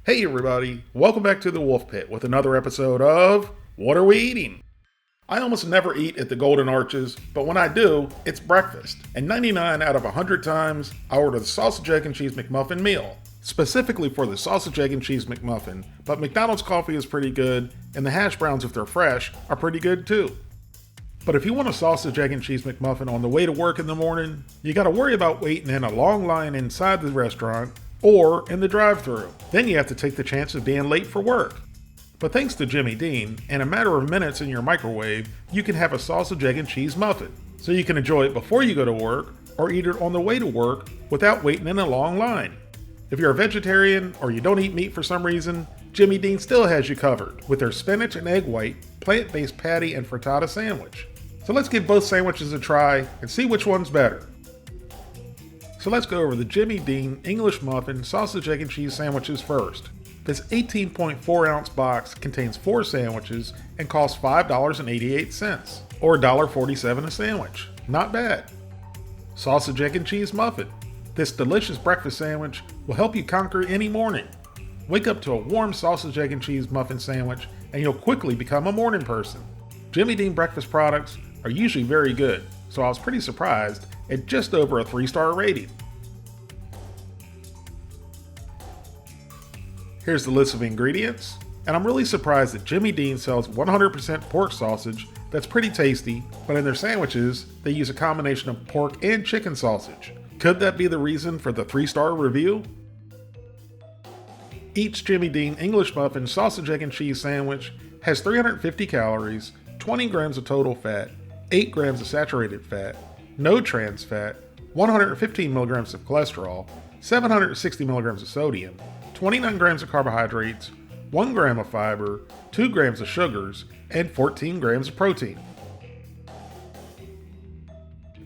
Hey everybody, welcome back to the Wolf Pit with another episode of What Are We Eating? I almost never eat at the Golden Arches, but when I do, it's breakfast. And 99 out of 100 times, I order the sausage, egg, and cheese McMuffin meal. Specifically for the sausage, egg, and cheese McMuffin, but McDonald's coffee is pretty good, and the hash browns, if they're fresh, are pretty good too. But if you want a sausage, egg, and cheese McMuffin on the way to work in the morning, you gotta worry about waiting in a long line inside the restaurant or in the drive-thru. Then you have to take the chance of being late for work. But thanks to Jimmy Dean, in a matter of minutes in your microwave, you can have a sausage, egg, and cheese muffin. So you can enjoy it before you go to work or eat it on the way to work without waiting in a long line. If you're a vegetarian or you don't eat meat for some reason, Jimmy Dean still has you covered with their spinach and egg white, plant-based patty and frittata sandwich. So let's give both sandwiches a try and see which one's better. So let's go over the Jimmy Dean English Muffin sausage, egg, and cheese sandwiches first. This 18.4 ounce box contains 4 sandwiches and costs $5.88, or $1.47 a sandwich. Not bad. Sausage, egg, and cheese muffin. This delicious breakfast sandwich will help you conquer any morning. Wake up to a warm sausage, egg, and cheese muffin sandwich and you'll quickly become a morning person. Jimmy Dean breakfast products are usually very good, so I was pretty surprised at just over a 3-star rating. Here's the list of ingredients, and I'm really surprised that Jimmy Dean sells 100% pork sausage that's pretty tasty, but in their sandwiches, they use a combination of pork and chicken sausage. Could that be the reason for the 3-star review? Each Jimmy Dean English Muffin sausage, egg, and cheese sandwich has 350 calories, 20 grams of total fat, 8 grams of saturated fat, no trans fat, 115 milligrams of cholesterol, 760 milligrams of sodium, 29 grams of carbohydrates, 1 gram of fiber, 2 grams of sugars, and 14 grams of protein.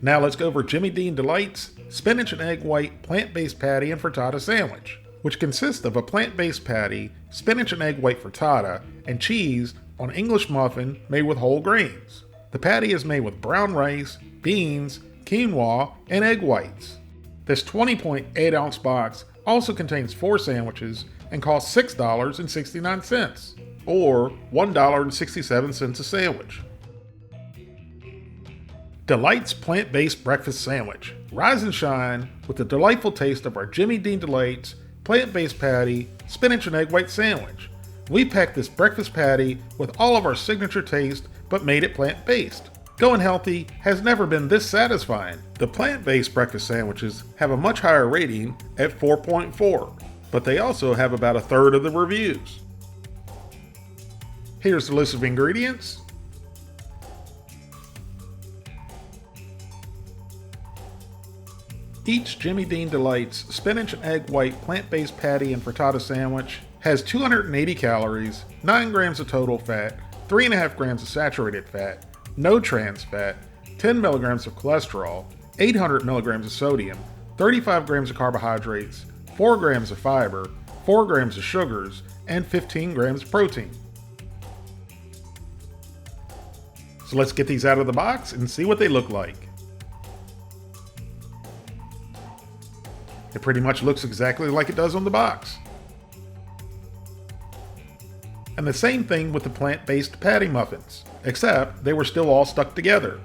Now let's go over Jimmy Dean Delight's spinach and egg white plant-based patty and frittata sandwich, which consists of a plant-based patty, spinach and egg white frittata, and cheese on English muffin made with whole grains. The patty is made with brown rice, beans, quinoa, and egg whites. This 20.8 ounce box also contains 4 sandwiches and costs $6.69, or $1.67 a sandwich. Delight's plant-based breakfast sandwich. Rise and shine with the delightful taste of our Jimmy Dean Delight's plant-based patty, spinach and egg white sandwich. We packed this breakfast patty with all of our signature taste, but made it plant-based. Going healthy has never been this satisfying. The plant-based breakfast sandwiches have a much higher rating at 4.4, but they also have about a third of the reviews. Here's the list of ingredients. Each Jimmy Dean Delight's spinach and egg white plant-based patty and frittata sandwich has 280 calories, 9 grams of total fat, 3.5 grams of saturated fat, no trans fat, 10 milligrams of cholesterol, 800 milligrams of sodium, 35 grams of carbohydrates, 4 grams of fiber, 4 grams of sugars, and 15 grams of protein. So let's get these out of the box and see what they look like. It pretty much looks exactly like it does on the box. And the same thing with the plant-based patty muffins, except they were still all stuck together.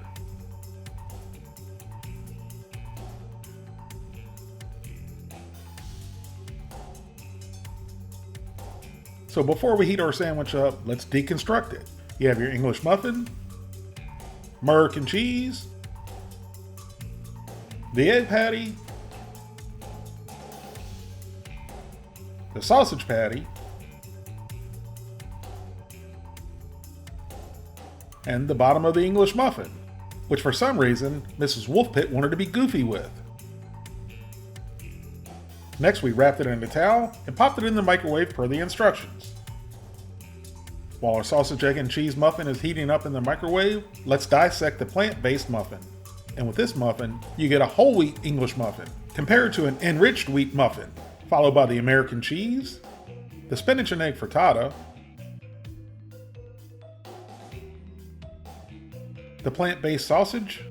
So before we heat our sandwich up, let's deconstruct it. You have your English muffin, American cheese, the egg patty, the sausage patty, and the bottom of the English muffin, which for some reason Mrs. Wolfpit wanted to be goofy with. Next, we wrapped it in a towel and popped it in the microwave per the instructions. While our sausage, egg, and cheese muffin is heating up in the microwave, let's dissect the plant-based muffin. And with this muffin, you get a whole wheat English muffin, compared to an enriched wheat muffin, followed by the American cheese, the spinach and egg frittata, the plant-based sausage,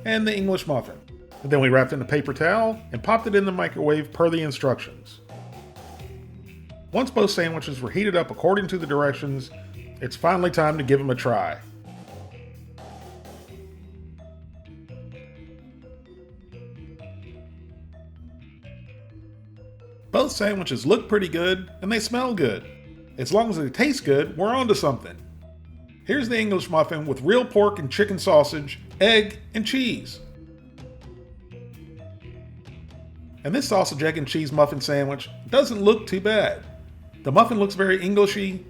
and the English muffin. And then we wrapped it in a paper towel and popped it in the microwave per the instructions. Once both sandwiches were heated up according to the directions, it's finally time to give them a try. Both sandwiches look pretty good and they smell good. As long as they taste good, we're on to something. Here's the English muffin with real pork and chicken sausage, egg, and cheese. And this sausage, egg, and cheese muffin sandwich doesn't look too bad. The muffin looks very Englishy,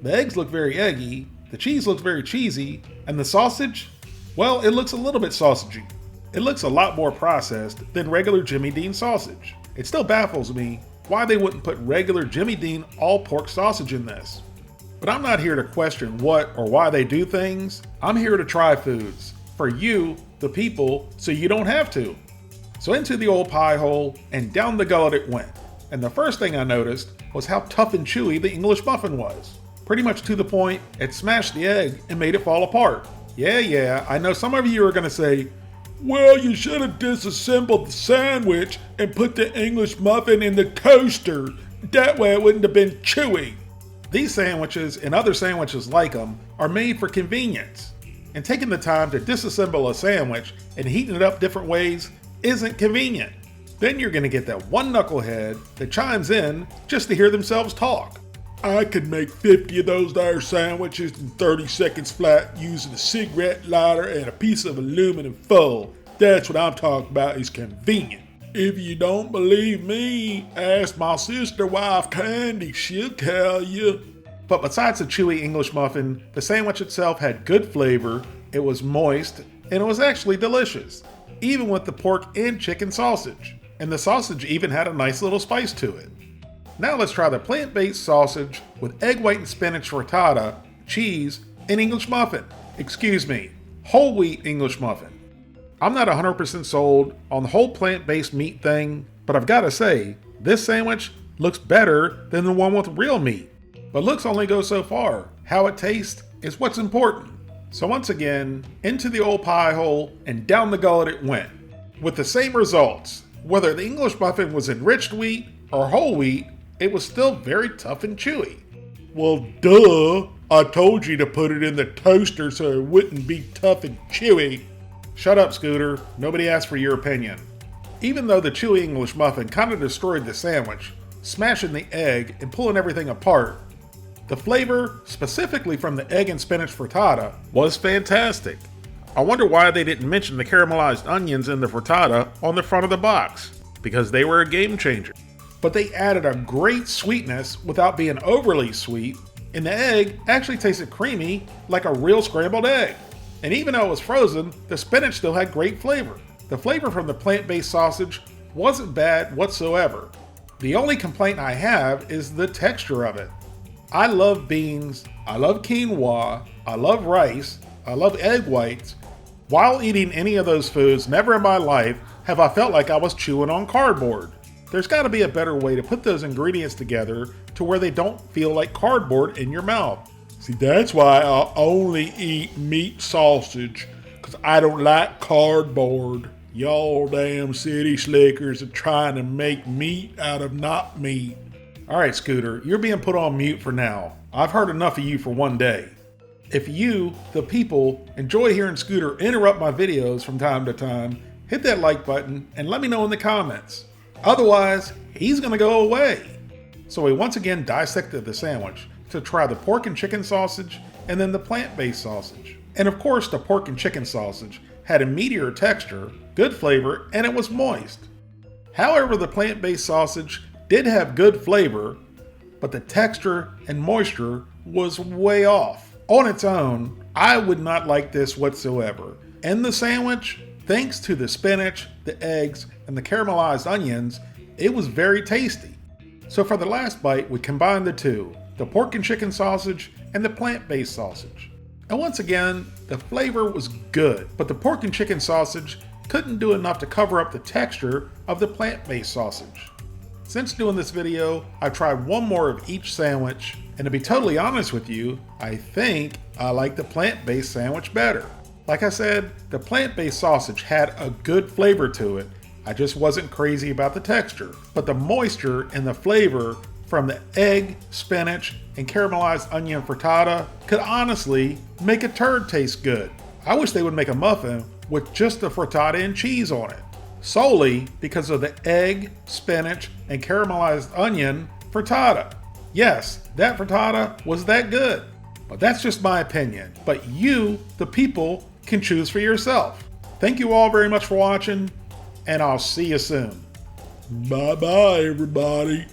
the eggs look very eggy, the cheese looks very cheesy, and the sausage, well, it looks a little bit sausagey. It looks a lot more processed than regular Jimmy Dean sausage. It still baffles me why they wouldn't put regular Jimmy Dean all-pork sausage in this. But I'm not here to question what or why they do things. I'm here to try foods for you, the people, so you don't have to. So into the old pie hole and down the gullet it went. And the first thing I noticed was how tough and chewy the English muffin was. Pretty much to the point, it smashed the egg and made it fall apart. Yeah, I know some of you are gonna say, well, you should have disassembled the sandwich and put the English muffin in the toaster. That way it wouldn't have been chewy. These sandwiches and other sandwiches like them are made for convenience. And taking the time to disassemble a sandwich and heating it up different ways isn't convenient. Then you're gonna get that one knucklehead that chimes in just to hear themselves talk. I could make 50 of those there sandwiches in 30 seconds flat using a cigarette lighter and a piece of aluminum foil. That's what I'm talking about is convenient. If you don't believe me, ask my sister wife Candy, she'll tell you. But besides the chewy English muffin, the sandwich itself had good flavor, it was moist, and it was actually delicious, even with the pork and chicken sausage. And the sausage even had a nice little spice to it. Now let's try the plant-based sausage with egg white and spinach frittata, cheese, and English muffin. Excuse me, whole wheat English muffin. I'm not 100% sold on the whole plant-based meat thing, but I've gotta say, this sandwich looks better than the one with real meat. But looks only go so far. How it tastes is what's important. So once again, into the old pie hole and down the gullet it went. With the same results, whether the English muffin was enriched wheat or whole wheat, it was still very tough and chewy. Well, duh, I told you to put it in the toaster so it wouldn't be tough and chewy. Shut up, Scooter. Nobody asked for your opinion. Even though the chewy English muffin kind of destroyed the sandwich, smashing the egg and pulling everything apart, the flavor, specifically from the egg and spinach frittata, was fantastic. I wonder why they didn't mention the caramelized onions in the frittata on the front of the box, because they were a game changer. But they added a great sweetness without being overly sweet, and the egg actually tasted creamy like a real scrambled egg. And even though it was frozen, the spinach still had great flavor. The flavor from the plant-based sausage wasn't bad whatsoever. The only complaint I have is the texture of it. I love beans, I love quinoa, I love rice, I love egg whites. While eating any of those foods, never in my life have I felt like I was chewing on cardboard. There's got to be a better way to put those ingredients together to where they don't feel like cardboard in your mouth. See, that's why I only eat meat sausage, because I don't like cardboard. Y'all damn city slickers are trying to make meat out of not meat. Alright, Scooter, you're being put on mute for now. I've heard enough of you for one day. If you, the people, enjoy hearing Scooter interrupt my videos from time to time, hit that like button and let me know in the comments. Otherwise, he's gonna go away. So we once again dissected the sandwich to try the pork and chicken sausage and then the plant-based sausage. And of course, the pork and chicken sausage had a meatier texture, good flavor, and it was moist. However, the plant-based sausage did have good flavor, but the texture and moisture was way off. On its own, I would not like this whatsoever. And the sandwich, thanks to the spinach, the eggs, and the caramelized onions, it was very tasty. So for the last bite, we combined the two, the pork and chicken sausage and the plant-based sausage. And once again, the flavor was good, but the pork and chicken sausage couldn't do enough to cover up the texture of the plant-based sausage. Since doing this video, I've tried one more of each sandwich, and to be totally honest with you, I think I like the plant-based sandwich better. Like I said, the plant-based sausage had a good flavor to it. I just wasn't crazy about the texture. But the moisture and the flavor from the egg, spinach, and caramelized onion frittata could honestly make a turd taste good. I wish they would make a muffin with just the frittata and cheese on it, solely because of the egg, spinach, and caramelized onion frittata. Yes, that frittata was that good. But that's just my opinion. But you, the people, can choose for yourself. Thank you all very much for watching, and I'll see you soon. Bye-bye, everybody.